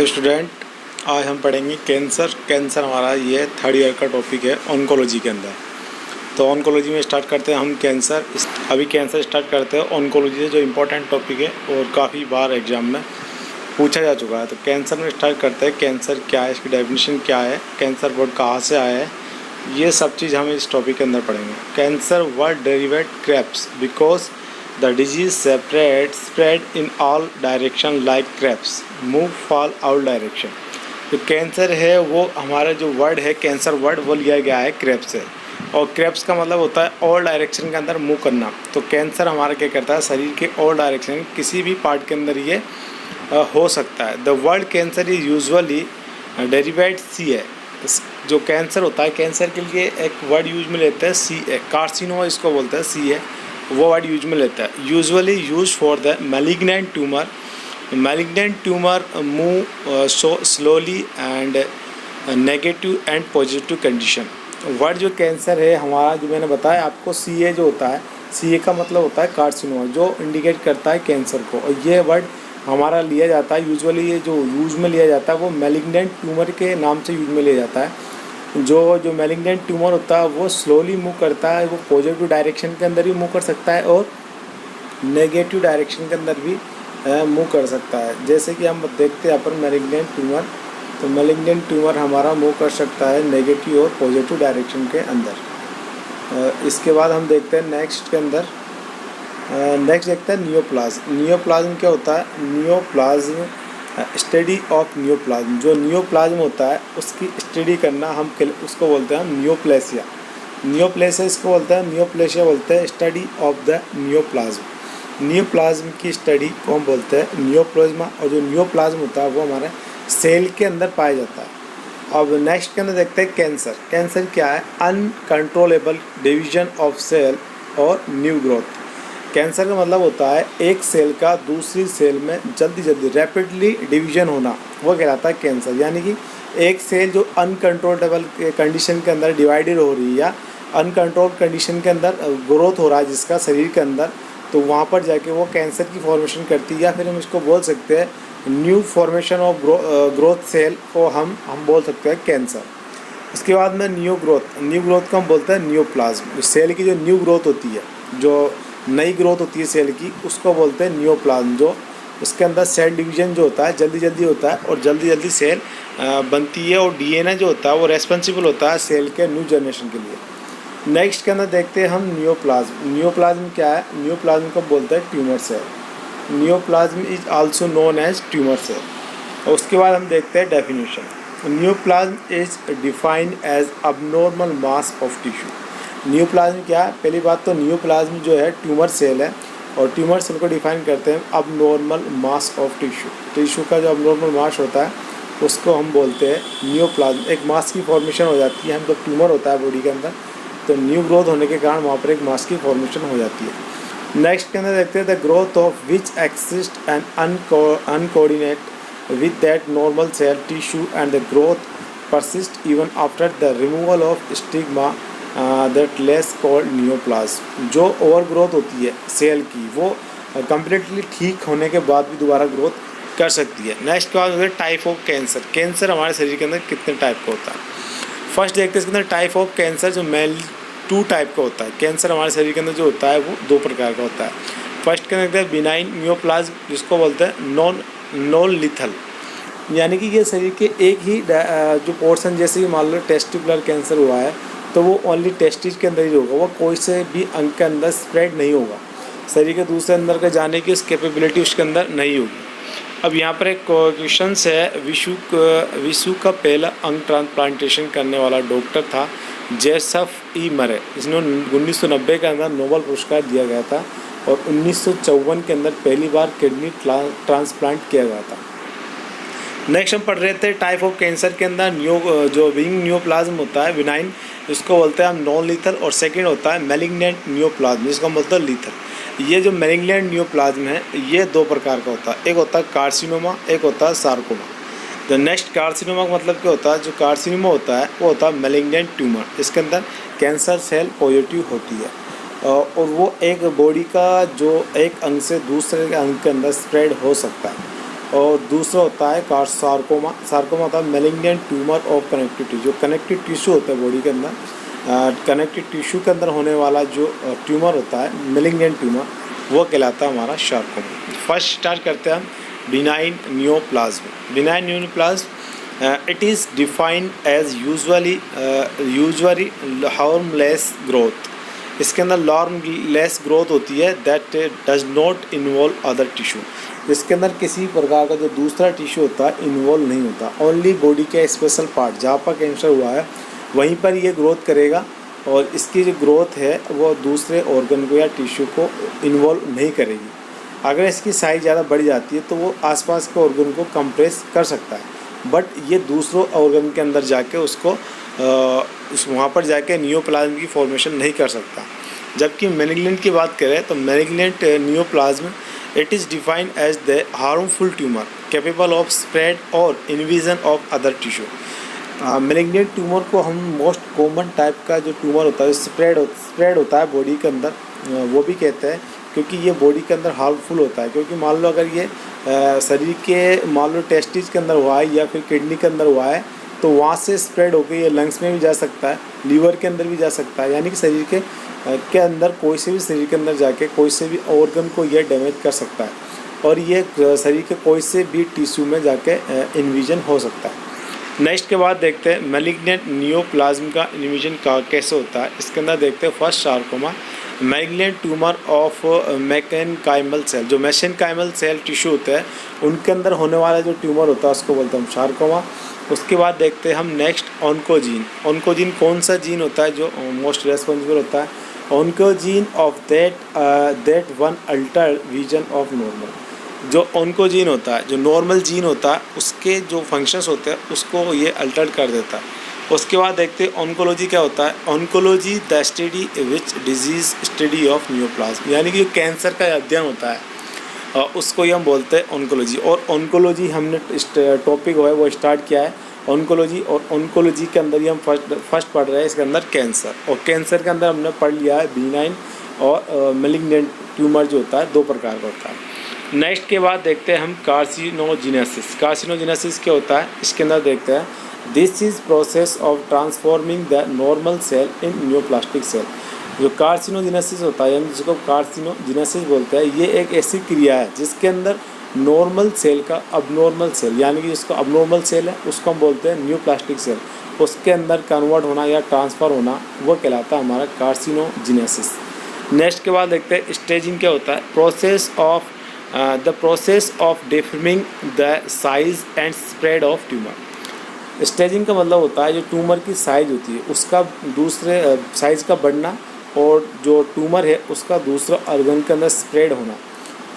Hello student, आज हम पढ़ेंगे कैंसर हमारा ये थर्ड ईयर का टॉपिक है ऑन्कोलॉजी के अंदर। तो ऑन्कोलॉजी में स्टार्ट करते हैं हम कैंसर। अभी कैंसर स्टार्ट करते हैं ऑन्कोलॉजी से, जो इम्पोर्टेंट टॉपिक है और काफ़ी बार एग्जाम में पूछा जा चुका है। तो कैंसर में स्टार्ट करते हैं, कैंसर क्या है, इसकी डेफिनेशन क्या है, कैंसर वर्ड कहाँ से आया है, ये सब चीज़ हम इस टॉपिक के अंदर पढ़ेंगे। Cancer word derivate crabs because the disease spread in all direction like crabs move fall all direction। तो कैंसर है वो हमारा जो वर्ड है कैंसर वर्ड वो लिया गया है क्रेप्स से, और क्रेप्स का मतलब होता है ऑल डायरेक्शन के अंदर मूव करना। तो कैंसर हमारा क्या करता है, शरीर के ऑल डायरेक्शन किसी भी पार्ट के अंदर ये हो सकता है। The word cancer is usually derivate सी है। जो कैंसर होता है, कैंसर के लिए एक वर्ड यूज में लेते हैं सी है, कार्सिनोमा इसको बोलते हैं, सी है वो वर्ड यूज में लेता है। Usually use for the malignant tumour move so slowly and negative and positive condition. Word जो कैंसर है हमारा, जो मैंने बताया आपको, सी ए जो होता है, सी ए का मतलब होता है कार्सिनोमा, जो इंडिकेट करता है कैंसर को। और ये वर्ड हमारा लिया जाता है यूजुअली, ये जो यूज में लिया जाता है वो मैलिग्नेंट ट्यूमर के नाम से यूज में लिया जाता है। जो मैलिग्नेंट ट्यूमर होता है वो स्लोली मूव करता है, वो पॉजिटिव डायरेक्शन के अंदर भी मूव कर सकता है और नेगेटिव डायरेक्शन के अंदर भी मूव कर सकता है। जैसे कि हम देखते हैं यहाँ पर मैलिग्नेंट ट्यूमर, तो मैलिग्नेंट ट्यूमर हमारा मूव कर सकता है नेगेटिव और पॉजिटिव डायरेक्शन के अंदर। इसके बाद हम देखते हैं नेक्स्ट के अंदर, नेक्स्ट देखते हैं नियोप्लाज्म। नियोप्लाज्म क्या होता है, नियोप्लाज्म स्टडी ऑफ नियोप्लाज्म। जो नियोप्लाज्म होता है उसकी स्टडी करना हम उसको बोलते हैं नियोप्लेसिया। नियोप्लेसिया इसको बोलते हैं, नियोप्लेसिया बोलते हैं study of the neoplasm. Neoplasm की स्टडी को हम बोलते हैं नियोप्लाज्मा। और जो नियोप्लाज्म होता है वो हमारे सेल के अंदर पाया जाता है। अब नेक्स्ट के अंदर देखते हैं कैंसर। कैंसर क्या है, अनकंट्रोलेबल डिवीजन ऑफ सेल और न्यू ग्रोथ। कैंसर का मतलब होता है एक सेल का दूसरी सेल में जल्दी रैपिडली डिवीजन होना, वो कहलाता है कैंसर। यानी कि एक सेल जो अनकंट्रोलेबल कंडीशन के अंदर डिवाइडेड हो रही है या अनकंट्रोल कंडीशन के अंदर ग्रोथ हो रहा है जिसका शरीर के अंदर, तो वहाँ पर जाके वो कैंसर की फॉर्मेशन करती है। या फिर हम इसको बोल सकते हैं new formation of growth cell को हम बोल सकते हैं कैंसर। उसके बाद में न्यू ग्रोथ को हम बोलते हैं नियोप्लाज्म। सेल की जो न्यू ग्रोथ होती है, जो नई ग्रोथ होती है सेल की, उसको बोलते हैं नियोप्लाज्म। जो उसके अंदर सेल डिवीजन जो होता है जल्दी होता है और जल्दी सेल बनती है, और डीएनए जो होता है वो रेस्पॉन्सिबल होता है सेल के न्यू जनरेशन के लिए। नेक्स्ट के अंदर देखते हैं हम नियोप्लाज्म। नियोप्लाज्म क्या है, नियोप्लाज्म को बोलते हैं tumour cell. Neoplasm is also known as tumour cell. और उसके बाद हम देखते हैं definition. Neoplasm is defined as abnormal mass of tissue. Neoplasm क्या है, पहली बात तो नियोप्लाज्म जो है ट्यूमर सेल है, और ट्यूमर सेल को डिफाइन करते हैं अबनॉर्मल मास ऑफ टिश्यू का जो अबनॉर्मल मास होता है उसको हम बोलते हैं नियोप्लाज्म। एक मास की फॉर्मेशन हो जाती है, हम जब ट्यूमर होता है बॉडी के अंदर, तो न्यू ग्रोथ होने के कारण वहाँ पर एक मास की फॉर्मेशन हो जाती है। नेक्स्ट के अंदर देखते हैं the growth of which exist and uncoordinated with that normal cell tissue and the growth persist even after the removal of stigma that less called neoplasm. जो ओवर ग्रोथ होती है सेल की वो कम्प्लीटली ठीक होने के बाद भी दोबारा ग्रोथ कर सकती है। नेक्स्ट बात होता है टाइप ऑफ कैंसर। कैंसर हमारे शरीर के अंदर कितने टाइप का होता है, फर्स्ट देखते हैं इसके अंदर टाइप ऑफ कैंसर। जो मेल 2 टाइप का होता है कैंसर हमारे शरीर के अंदर जो होता है वो 2 प्रकार का होता है। फर्स्ट के अंदर बिनाइन नियोप्लाज्म, जिसको बोलते हैं नॉन लिथल, यानी कि ये शरीर के एक ही जो पोर्शन, जैसे कि मान लो टेस्टिकुलर कैंसर हुआ है तो वो ओनली टेस्टिस के अंदर ही होगा, वो कोई से भी अंग के अंदर स्प्रेड नहीं होगा, शरीर के दूसरे अंदर का जाने की उस कैपेबिलिटी उसके अंदर नहीं होगी। अब यहाँ पर एक क्वेश्चन है, विश्व का पहला अंग ट्रांसप्लांटेशन करने वाला डॉक्टर था जेसफ ई मरे। इसने 1990 के अंदर नोबेल पुरस्कार दिया गया था, और 1954 के अंदर पहली बार किडनी ट्रांसप्लांट किया गया था। नेक्स्ट हम पढ़ रहे थे टाइप ऑफ कैंसर के अंदर जो विंग नियोप्लाज्म होता है विनाइन, इसको बोलते हैं हम नॉन लीथल, और सेकंड होता है मैलिग्नेंट नियोप्लाज्म, जिसको हम बोलते हैं लीथल। ये जो मैलिग्नेंट नियोप्लाज्म है ये 2 प्रकार का होता है, एक होता है कार्सिनोमा, एक होता है सार्कोमा। द नेक्स्ट कार्सिनोमा का मतलब क्या होता है, जो कार्सिनोमा होता है वो होता है मैलिग्नेंट ट्यूमर, इसके अंदर कैंसर सेल पॉजिटिव होती है, और वो एक बॉडी का जो एक अंग से दूसरे अंग के अंदर स्प्रेड हो सकता है। और दूसरा होता है सार्कोमा। सार्कोमा होता है malignant tumour of connective tissue. जो कनेक्टिव टिश्यू होता है बॉडी के अंदर, कनेक्टिव टिश्यू के अंदर होने वाला जो ट्यूमर होता है मेलिग्नेंट ट्यूमर, वो कहलाता है हमारा सार्कोमा। फर्स्ट स्टार्ट करते हैं हम benign neoplasm. Benign neoplasm it is defined as usually harmless growth. इसके अंदर हार्मलेस ग्रोथ होती है that does not involve other tissue. इसके अंदर किसी प्रकार का जो दूसरा टिश्यू होता है इन्वॉल्व नहीं होता, ओनली बॉडी के स्पेशल पार्ट जहाँ पर कैंसर हुआ है वहीं पर ये ग्रोथ करेगा, और इसकी जो ग्रोथ है वो दूसरे ऑर्गन को या टिश्यू को इन्वॉल्व नहीं करेगी। अगर इसकी साइज़ ज़्यादा बढ़ जाती है तो वो आसपास के ऑर्गन को कंप्रेस कर सकता है, बट ये दूसरों ऑर्गन के अंदर जाके उसको वहाँ पर जाके नियोप्लाज्म की फॉर्मेशन नहीं कर सकता। जबकि मेलिग्नेंट की बात करें तो malignant neoplasm it is defined as the harmful tumour capable of spread और invasion of other tissue. Malignant tumour को हम मोस्ट कॉमन टाइप का जो ट्यूमर होता है स्प्रेड होता है बॉडी के अंदर, वो भी कहते हैं, क्योंकि ये बॉडी के अंदर हार्मफुल होता है। क्योंकि मान लो अगर ये शरीर के मान लो टेस्टिस के अंदर हुआ है या फिर किडनी के अंदर हुआ है तो वहाँ से स्प्रेड होकर ये लंग्स में भी जा सकता है, लीवर के अंदर भी जा सकता है, यानी कि शरीर के अंदर कोई से भी शरीर के अंदर जाके कोई से भी ऑर्गन को ये डैमेज कर सकता है, और ये शरीर के कोई से भी टिश्यू में जाके इन्विजन हो सकता है। नेक्स्ट के बाद देखते हैं मेलिग्नेंट नियोप्लाज्म का इन्विजन का कैसे होता है। इसके अंदर देखते हैं first sarcoma malignant tumour of mesenchymal cell. जो मेसेनकाइमल सेल टिश्यू होते हैं उनके अंदर होने वाला जो ट्यूमर होता है उसको बोलते हैं हम सार्कोमा। उसके बाद देखते हैं हम नेक्स्ट ऑन्कोजीन। ऑन्कोजीन कौन सा जीन होता है जो मोस्ट रेस्पॉन्सिबल होता है? Oncogene of that one alter vision of normal. जो ऑन्कोजीन होता है, जो नॉर्मल जीन होता है, उसके जो फंक्शंस होते हैं उसको ये अल्टर कर देता है। उसके बाद देखते हैं ऑन्कोलॉजी क्या होता है। Oncology the study which disease study of neoplasm, यानी कि जो कैंसर का अध्ययन होता है उसको ही हम बोलते हैं ऑन्कोलॉजी। और ऑन्कोलॉजी हमने टॉपिक है वो स्टार्ट किया है ऑन्कोलॉजी, और ऑन्कोलॉजी के अंदर ही हम फर्स्ट पढ़ रहे हैं इसके अंदर कैंसर। और कैंसर के अंदर हमने पढ़ लिया है बिनाइन और मेलिग्नेंट ट्यूमर जो होता है दो प्रकार का होता है। नेक्स्ट के बाद देखते हैं हम कार्सिनोजेनेसिस। कार्सिनोजेनेसिस क्या होता है इसके अंदर देखते हैं this is process of transforming the normal cell in neoplastic cell. जो कार्सिनोजेनेसिस होता है यानी जिसको कार्सिनोजेनेसिस बोलते हैं, ये एक ऐसी क्रिया है जिसके अंदर नॉर्मल सेल का अबनॉर्मल सेल, यानी कि जिसको अबनॉर्मल सेल है उसको हम बोलते हैं न्यूप्लास्टिक सेल, उसके अंदर कन्वर्ट होना या ट्रांसफ़र होना वो कहलाता है हमारा कार्सिनोजेनेसिस। नेक्स्ट के बाद देखते हैं स्टेजिंग क्या होता है। The process of determining the size and spread of tumour. Staging का मतलब होता है जो ट्यूमर की साइज़ होती है उसका दूसरे साइज़ का बढ़ना, और जो ट्यूमर है उसका दूसरा ऑर्गन के अंदर स्प्रेड होना,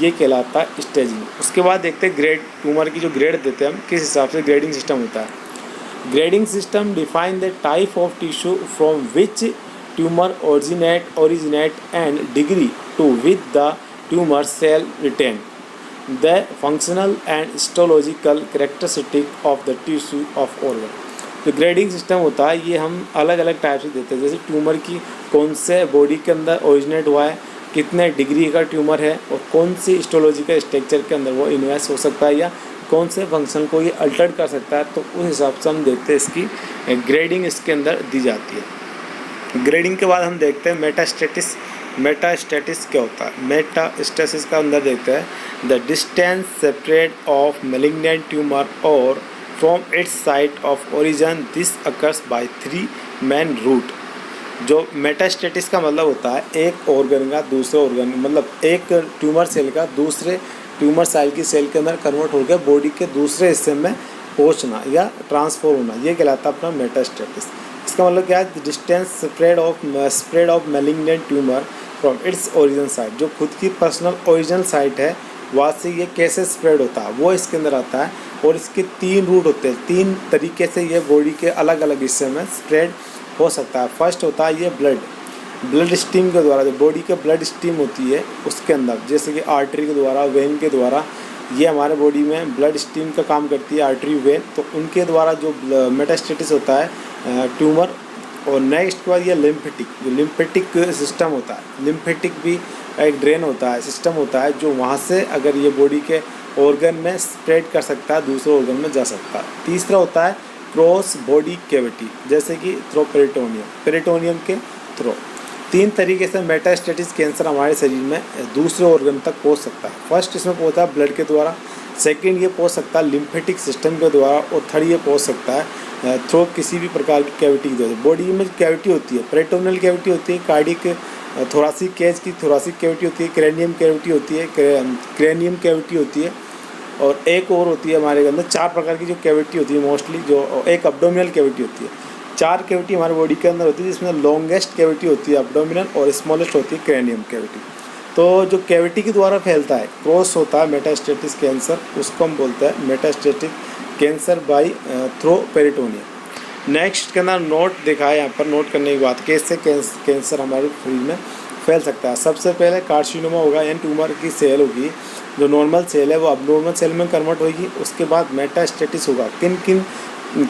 ये कहलाता है स्टेजिंग। उसके बाद देखते हैं ग्रेड। ट्यूमर की जो ग्रेड देते हैं हम किस हिसाब से ग्रेडिंग सिस्टम होता है। Grading system define the type of tissue from which tumour originate and degree to with the tumour cell retain the functional and histological characteristic of the tissue of organ. जो grading system होता है ये हम अलग अलग type से देते हैं, जैसे ट्यूमर की कौन से बॉडी के अंदर ओरिजिनेट हुआ है, कितने डिग्री का ट्यूमर है, और कौन सी हिस्टोलॉजिकल स्ट्रक्चर के अंदर वो इन्वेस्ट हो सकता है, या कौन से फंक्शन को ये अल्टर कर सकता है, तो उस हिसाब से हम देखते हैं इसकी ग्रेडिंग इसके अंदर दी जाती है। ग्रेडिंग के बाद हम देखते हैं मेटास्टेटिस। मेटास्टेटिस क्या होता है? मेटास्टेसिस का अंदर देखते हैं the distance separate of malignant tumour और from its site of origin this occurs by 3 main route. जो मेटास्टेटिस का मतलब होता है एक ऑर्गन का दूसरे ऑर्गन, मतलब एक ट्यूमर सेल का दूसरे ट्यूमर सेल की सेल के अंदर कन्वर्ट होकर बॉडी के दूसरे हिस्से में पहुंचना या ट्रांसफर होना, ये कहलाता है अपना मेटास्टेटिस। इसका मतलब क्या है? Distance spread of malignant tumour from its origin site. जो खुद की पर्सनल ओरिजिनल साइट है वहाँ से ये कैसे स्प्रेड होता है वो इसके अंदर आता है, और इसके 3 रूट होते हैं। 3 तरीके से ये बॉडी के अलग अलग हिस्से में स्प्रेड हो सकता है। फर्स्ट होता है ये ब्लड स्ट्रीम के द्वारा, जो बॉडी के ब्लड स्ट्रीम होती है उसके अंदर, जैसे कि आर्टरी के द्वारा, वेन के द्वारा, ये हमारे बॉडी में ब्लड स्ट्रीम का काम करती है आर्टरी वेन, तो उनके द्वारा जो मेटास्टेटिस होता है ट्यूमर। और नेक्स्ट के बाद ये लिम्फेटिक सिस्टम होता है। लिम्फेटिक भी एक ड्रेन होता है, सिस्टम होता है, जो वहाँ से अगर ये बॉडी के ऑर्गन में स्प्रेड कर सकता है, दूसरे ऑर्गन में जा सकता है। तीसरा होता है क्रॉस बॉडी कैविटी, जैसे कि थ्रो पेरिटोनियम के थ्रो। 3 तरीके से मेटास्टेटिस कैंसर हमारे शरीर में दूसरे ऑर्गन तक पहुंच सकता है। फर्स्ट इसमें पहुंचता है ब्लड के द्वारा, सेकंड ये पहुंच सकता है लिम्फेटिक सिस्टम के द्वारा, और थर्ड ये पहुंच सकता है थ्रो किसी भी प्रकार की कैविटी की द्वारा। बॉडी में कैविटी होती है, पेरिटोनियल कैविटी होती है, कार्डिक थोरासिक केज की थोरासिक कैविटी होती है, क्रेनियम कैविटी होती है, क्रेनियम कैविटी होती है, और एक और होती है हमारे अंदर 4 प्रकार की जो कैविटी होती है मोस्टली, जो एक अब्डोमिनल कैविटी होती है। 4 कैविटी हमारे बॉडी के अंदर होती है, जिसमें लॉन्गेस्ट कैविटी होती है अब्डोमिनल और स्मॉलेस्ट होती है क्रेनियम कैविटी। तो जो कैविटी के द्वारा फैलता है, क्रॉस होता है मेटास्टेटिस कैंसर, उसको हम बोलते हैं metastatic cancer by through peritoneum. Next के अंदर नोट देखा है यहाँ पर, नोट करने की बात कैसे कैंसर हमारे शरीर में फैल सकता है। सबसे पहले कार्सिनोमा होगा, यानी ट्यूमर की सेल होगी, जो नॉर्मल सेल है वो अबनॉर्मल सेल में कन्वर्ट होगी। उसके बाद मेटास्टेटिस होगा, किन किन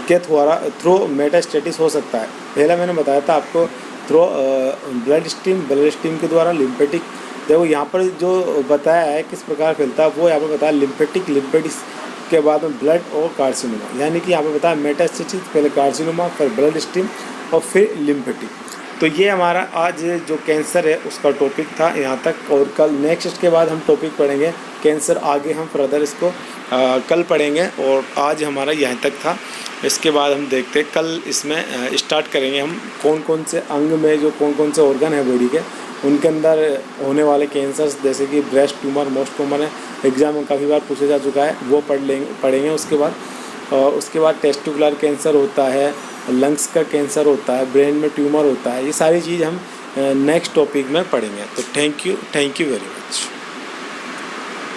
के थ्रो मेटास्टेटिस हो सकता है। पहला मैंने बताया था आपको थ्रो ब्लड स्ट्रीम के द्वारा, लिम्फेटिक। देखो यहाँ पर जो बताया है किस प्रकार फैलता है, वो यहाँ पर बताया लिम्फेटिस के बाद में ब्लड और कार्सिनोमा, यानी कि यहाँ पर बताया मेटास्टेटिस, पहले कार्सिनोमा, फिर ब्लड स्ट्रीम और फिर लिम्फेटिक। तो ये हमारा आज जो कैंसर है उसका टॉपिक था यहाँ तक, और कल नेक्स्ट के बाद हम टॉपिक पढ़ेंगे कैंसर, आगे हम फर्दर इसको कल पढ़ेंगे, और आज हमारा यहाँ तक था। इसके बाद हम देखते हैं कल इसमें स्टार्ट करेंगे हम कौन कौन से अंग में, जो कौन कौन से ऑर्गन है बॉडी के, उनके अंदर होने वाले कैंसर्स, जैसे कि ब्रेस्ट ट्यूमर मोस्ट कॉमन है, एग्जाम में काफ़ी बार पूछा जा चुका है, वो पढ़ेंगे। उसके बाद टेस्टिकुलर कैंसर होता है, लंग्स का कैंसर होता है, ब्रेन में ट्यूमर होता है, ये सारी चीज़ हम नेक्स्ट टॉपिक में पढ़ेंगे। तो थैंक यू वेरी मच।